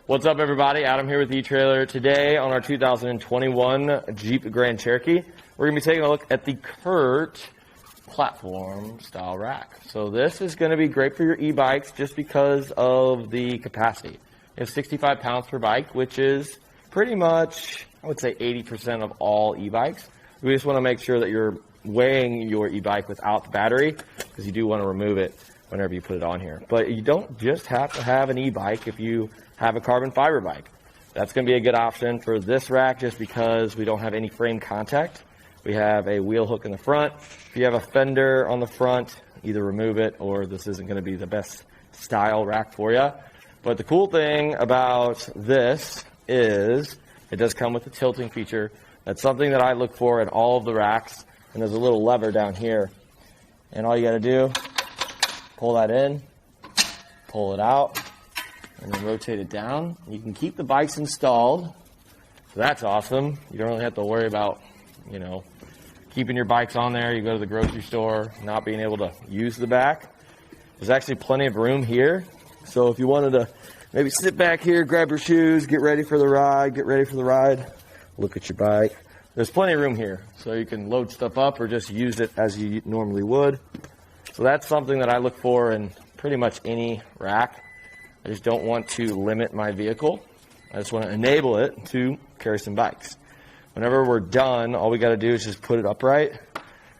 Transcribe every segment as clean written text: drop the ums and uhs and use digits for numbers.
What's up, everybody? Adam here with eTrailer. Today on our 2021 Jeep Grand Cherokee, we're going to be taking a look at the CURT platform style rack. So this is going to be great for your e-bikes just because of the capacity. It's 65 pounds per bike, which is pretty much, I would say, 80% of all e-bikes. We just want to make sure that you're weighing your e-bike without the battery, because you do want to remove it whenever you put it on here. But you don't just have to have an e-bike if you have a carbon fiber bike. That's going to be a good option for this rack just because we don't have any frame contact. We have a wheel hook in the front. If you have a fender on the front, either remove it or this isn't going to be the best style rack for you. But the cool thing about this is it does come with a tilting feature. That's something that I look for in all of the racks. And there's a little lever down here. And all you got to do, pull that in, pull it out, and then rotate it down. You can keep the bikes installed, so that's awesome. You don't really have to worry about, keeping your bikes on there. You go to the grocery store, not being able to use the back. There's actually plenty of room here, so if you wanted to maybe sit back here, grab your shoes, get ready for the ride, look at your bike. There's plenty of room here, so you can load stuff up or just use it as you normally would. So that's something that I look for in pretty much any rack. I just don't want to limit my vehicle. I just want to enable it to carry some bikes. Whenever we're done, all we got to do is just put it upright.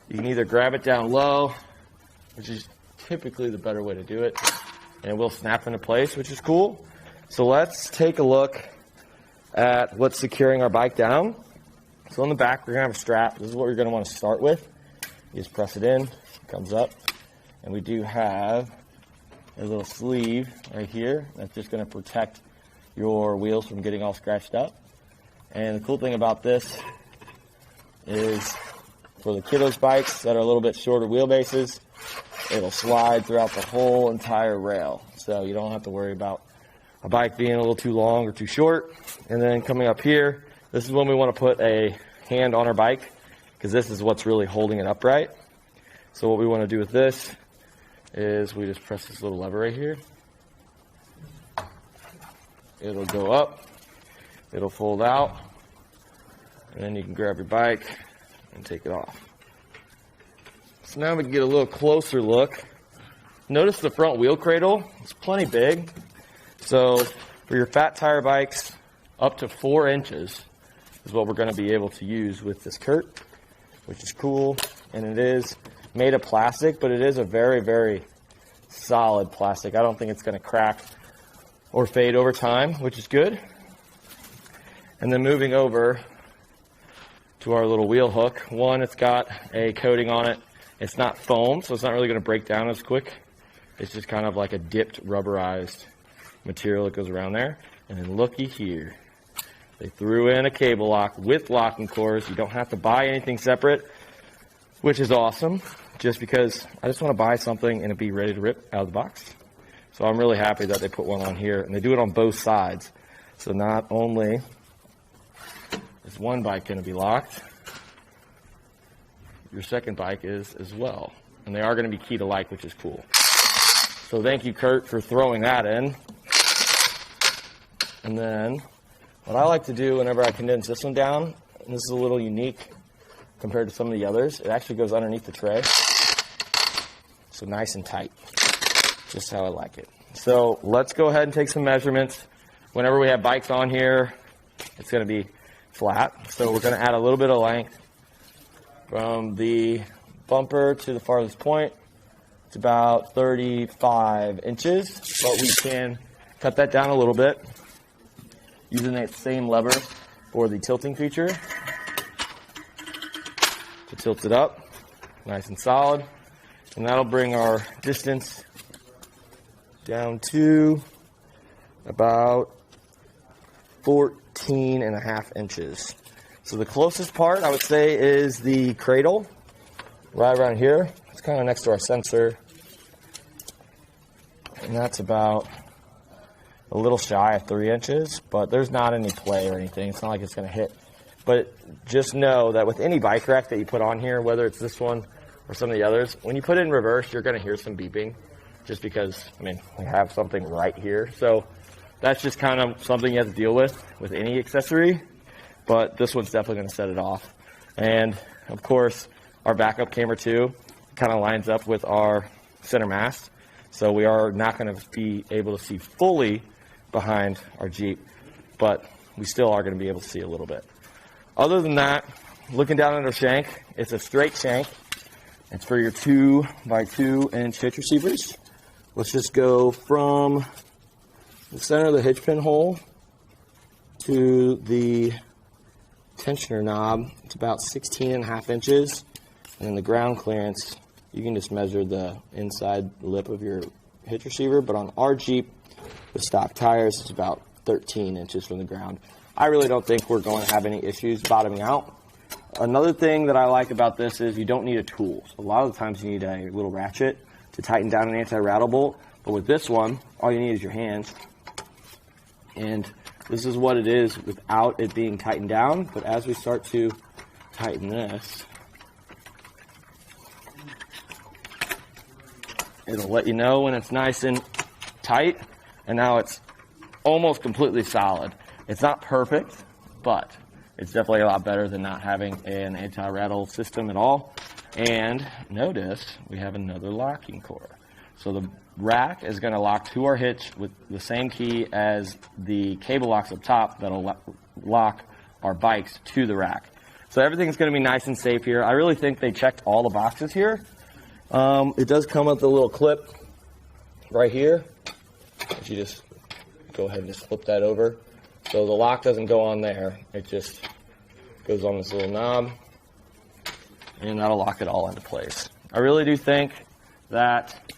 You can either grab it down low, which is typically the better way to do it, and it will snap into place, which is cool. So let's take a look at what's securing our bike down. So on the back, we're going to have a strap. This is what we're going to want to start with. You just press it in, it comes up, and we do have a little sleeve right here that's just going to protect your wheels from getting all scratched up. And the cool thing about this is for the kiddos' bikes that are a little bit shorter wheelbases, it'll slide throughout the whole entire rail. So you don't have to worry about a bike being a little too long or too short. And then coming up here, this is when we want to put a hand on our bike, because this is what's really holding it upright. So what we want to do with this is we just press this little lever right here. It'll go up, it'll fold out, and then you can grab your bike and take it off. So now we can get a little closer look. Notice the front wheel cradle, it's plenty big. So for your fat tire bikes, up to 4 inches is what we're going to be able to use with this CURT, which is cool. And it is made of plastic, but it is a very, very solid plastic. I don't think it's going to crack or fade over time, which is good. And then moving over to our little wheel hook. One, it's got a coating on it. It's not foam, so it's not really going to break down as quick. It's just kind of like a dipped, rubberized material that goes around there. And then looky here. They threw in a cable lock with locking cores. You don't have to buy anything separate, which is awesome, just because I just want to buy something and it be ready to rip out of the box. So I'm really happy that they put one on here, and they do it on both sides. So not only is one bike going to be locked, your second bike is as well. And they are going to be keyed alike, which is cool. So thank you, CURT, for throwing that in. And then what I like to do whenever I condense this one down, and this is a little unique compared to some of the others, it actually goes underneath the tray. So nice and tight, just how I like it. So let's go ahead and take some measurements. Whenever we have bikes on here, it's going to be flat. So we're going to add a little bit of length from the bumper to the farthest point. It's about 35 inches, but we can cut that down a little bit using that same lever for the tilting feature to tilt it up nice and solid. And that'll bring our distance down to about 14.5 inches. So the closest part, I would say, is the cradle right around here. It's kind of next to our sensor. And that's about a little shy of 3 inches, but there's not any play or anything. It's not like it's going to hit. But just know that with any bike rack that you put on here, whether it's this one or some of the others, when you put it in reverse, you're going to hear some beeping just because, we have something right here. So that's just kind of something you have to deal with any accessory, but this one's definitely going to set it off. And of course, our backup camera too kind of lines up with our center mast, so we are not going to be able to see fully behind our Jeep, but we still are going to be able to see a little bit. Other than that, looking down at our shank, it's a straight shank. It's for your 2x2 inch hitch receivers. Let's just go from the center of the hitch pin hole to the tensioner knob. It's about 16.5 inches. And then the ground clearance, you can just measure the inside lip of your hitch receiver. But on our Jeep with stock tires, it's about 13 inches from the ground. I really don't think we're going to have any issues bottoming out. Another thing that I like about this is you don't need a tool. So a lot of the times you need a little ratchet to tighten down an anti-rattle bolt. But with this one, all you need is your hands. And this is what it is without it being tightened down. But as we start to tighten this, it'll let you know when it's nice and tight. And now it's almost completely solid. It's not perfect, but it's definitely a lot better than not having an anti-rattle system at all. And notice we have another locking core. So the rack is going to lock to our hitch with the same key as the cable locks up top that'll lock our bikes to the rack. So everything's going to be nice and safe here. I really think they checked all the boxes here. It does come with a little clip right here. You just go ahead and just flip that over. So the lock doesn't go on there. It just goes on this little knob, and that'll lock it all into place. I really do think that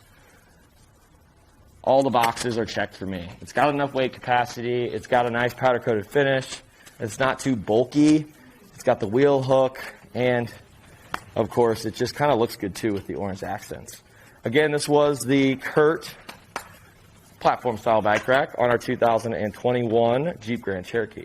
all the boxes are checked for me. It's got enough weight capacity. It's got a nice powder-coated finish. It's not too bulky. It's got the wheel hook, and of course, it just kind of looks good too with the orange accents. Again, this was the CURT platform style bike rack on our 2021 Jeep Grand Cherokee.